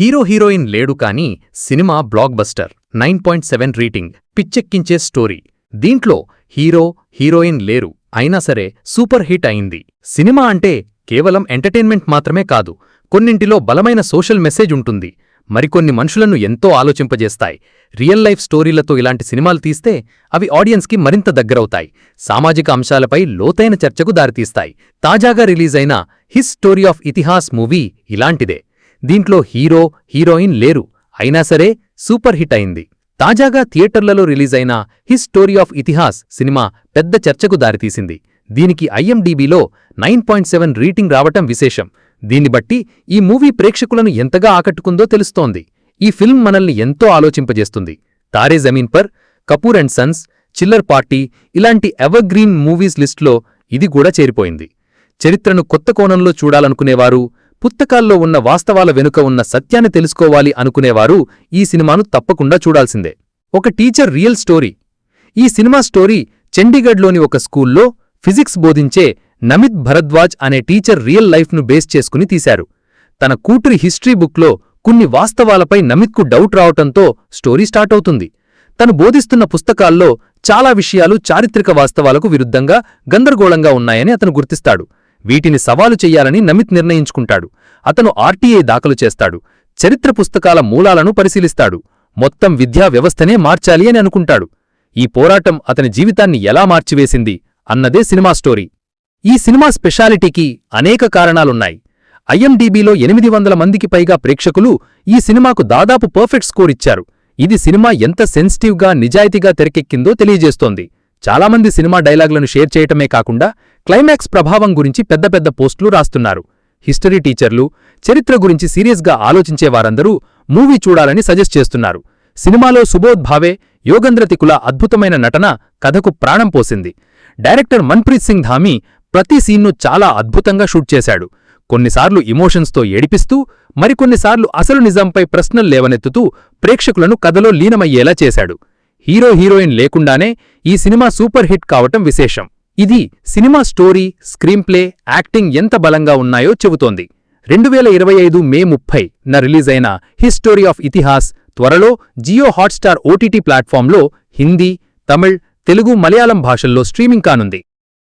Heroine లేడు కానీ cinema blockbuster 9.7 rating పిచ్చెక్కించే స్టోరీ. దీంట్లో హీరోయిన్ లేరు, అయినా సరే సూపర్ హిట్ అయింది. సినిమా అంటే కేవలం ఎంటర్టైన్మెంట్ మాత్రమే కాదు, కొన్నింటిలో బలమైన సోషల్ మెసేజ్ ఉంటుంది, మరికొన్ని మనుషులను ఎంతో ఆలోచింపజేస్తాయి. రియల్ లైఫ్ స్టోరీలతో ఇలాంటి సినిమాలు తీస్తే అవి ఆడియన్స్కి మరింత దగ్గరవుతాయి, సామాజిక అంశాలపై లోతైన చర్చకు దారితీస్తాయి. తాజాగా రిలీజైన his story of Itihaas movie ఇలాంటిదే. దీంట్లో హీరోయిన్ లేరు, అయినా సరే సూపర్ హిట్ అయింది. తాజాగా థియేటర్లలో రిలీజైన his story of Itihaas cinema పెద్ద చర్చకు దారితీసింది. దీనికి IMDbలో 9.7 రేటింగ్ రావటం విశేషం. దీన్ని బట్టి ఈ మూవీ ప్రేక్షకులను ఎంతగా ఆకట్టుకుందో తెలుస్తోంది. ఈ ఫిల్మ్ మనల్ని ఎంతో ఆలోచింపజేస్తుంది. Taare Zameen Par, Kapoor and sons, Chillar Party ఇలాంటి ఎవర్ గ్రీన్ మూవీస్ లిస్ట్లో ఇది కూడా చేరిపోయింది. చరిత్రను కొత్త కోణంలో చూడాలనుకునేవారు, పుస్తకాల్లో ఉన్న వాస్తవాల వెనుక ఉన్న సత్యాన్ని తెలుసుకోవాలి అనుకునేవారు ఈ సినిమాను తప్పకుండా చూడాల్సిందే. ఒక టీచర్ రియల్ స్టోరీ. ఈ సినిమా స్టోరీ చండీగఢ్లోని ఒక స్కూల్లో ఫిజిక్స్ బోధించే నమిత్ భరద్వాజ్ అనే టీచర్ రియల్ లైఫ్ను బేస్ చేసుకుని తీశారు. తన కూతురి హిస్టరీ బుక్లో కొన్ని వాస్తవాలపై నమిత్కు డౌట్ రావటంతో స్టోరీ స్టార్ట్ అవుతుంది. తను బోధిస్తున్న పుస్తకాల్లో చాలా విషయాలు చారిత్రక వాస్తవాలకు విరుద్ధంగా గందరగోళంగా ఉన్నాయని అతను గుర్తిస్తాడు. వీటిని సవాలు చెయ్యాలని నమిత్ నిర్ణయించుకుంటాడు. అతను RTA దాఖలు చేస్తాడు. చరిత్ర పుస్తకాల మూలాలను పరిశీలిస్తాడు. మొత్తం విద్యా వ్యవస్థనే మార్చాలి అని అనుకుంటాడు. ఈ పోరాటం అతని జీవితాన్ని ఎలా మార్చివేసింది అన్నదే సినిమా స్టోరీ. ఈ సినిమా స్పెషాలిటీకి అనేక కారణాలున్నాయి. IMDbలో 800 మందికి పైగా ప్రేక్షకులు ఈ సినిమాకు దాదాపు పర్ఫెక్ట్ స్కోర్ ఇచ్చారు. ఇది సినిమా ఎంత సెన్సిటివ్గా నిజాయితీగా తెరకెక్కిందో తెలియజేస్తోంది. చాలామంది సినిమా డైలాగులను షేర్ చేయటమే కాకుండా క్లైమాక్స్ ప్రభావం గురించి పెద్ద పెద్ద పోస్టులు రాస్తున్నారు. హిస్టరీ టీచర్లు, చరిత్ర గురించి సీరియస్గా ఆలోచించేవారందరూ మూవీ చూడాలని సజెస్ట్ చేస్తున్నారు. సినిమాలో సుబోధ్ భావే, యోగేంద్ర తికుల అద్భుతమైన నటన కథకు ప్రాణం పోసింది. డైరెక్టర్ మన్ప్రీత్ సింగ్ ధామీ ప్రతి సీన్ను చాలా అద్భుతంగా షూట్ చేశాడు. కొన్నిసార్లు ఇమోషన్స్తో ఏడిపిస్తూ, మరికొన్నిసార్లు అసలు నిజంపై ప్రశ్నలు లేవనెత్తుతూ ప్రేక్షకులను కథలో లీనమయ్యేలా చేశాడు. హీరోయిన్ లేకుండానే ఈ సినిమా సూపర్ హిట్ కావటం విశేషం. ఇది సినిమా స్టోరీ, స్క్రీన్ప్లే, యాక్టింగ్ ఎంత బలంగా ఉన్నాయో చెబుతోంది. 2025 మే 30న రిలీజైన హిస్ స్టోరీ ఆఫ్ ఇతిహాస్ త్వరలో జియో హాట్స్టార్ OTT ప్లాట్ఫామ్లో హిందీ, తమిళ్, తెలుగు, మలయాళం భాషల్లో స్ట్రీమింగ్ కానుంది.